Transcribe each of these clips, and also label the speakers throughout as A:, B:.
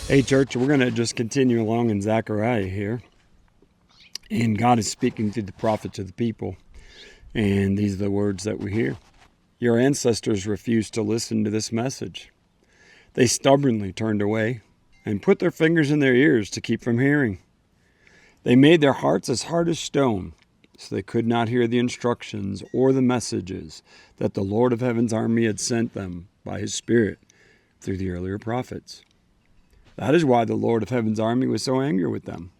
A: Hey, church, we're going to just continue along in Zechariah here. And God is speaking through the prophet to the people. And these are the words that we hear. Your ancestors refused to listen to this message. They stubbornly turned away and put their fingers in their ears to keep from hearing. They made their hearts as hard as stone, so they could not hear the instructions or the messages that the Lord of Heaven's army had sent them by his Spirit through the earlier prophets. That is why the Lord of Heaven's army was so angry with them.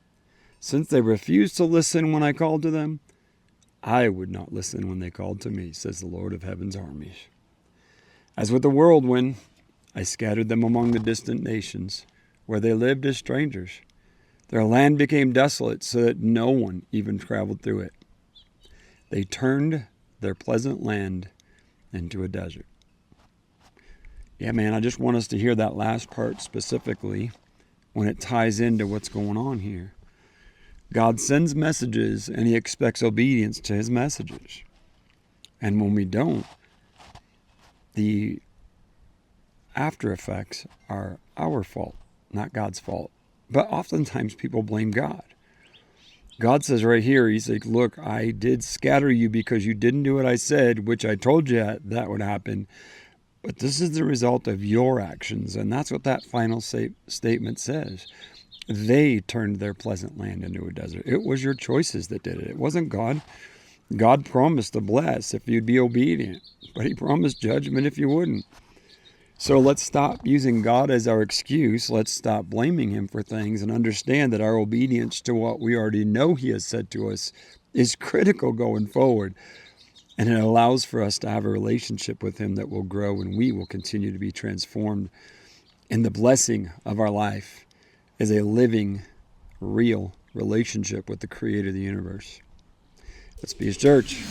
A: Since they refused to listen when I called to them, I would not listen when they called to me, says the Lord of Heaven's armies. As with the whirlwind, I scattered them among the distant nations, where they lived as strangers. Their land became desolate, so that no one even traveled through it. They turned their pleasant land into a desert. Yeah, man, I just want us to hear that last part specifically when it ties into what's going on here. God sends messages and he expects obedience to his messages. And when we don't, the after effects are our fault, not God's fault. But oftentimes people blame God. God says right here, he's like, look, I did scatter you because you didn't do what I said, which I told you that would happen. But this is the result of your actions. And that's what that final statement says. They turned their pleasant land into a desert. It was your choices that did it. It wasn't God. God promised to bless if you'd be obedient. But he promised judgment if you wouldn't. So let's stop using God as our excuse. Let's stop blaming him for things and understand that our obedience to what we already know he has said to us is critical going forward. And it allows for us to have a relationship with him that will grow, and we will continue to be transformed. And the blessing of our life is a living, real relationship with the creator of the universe. Let's be his church.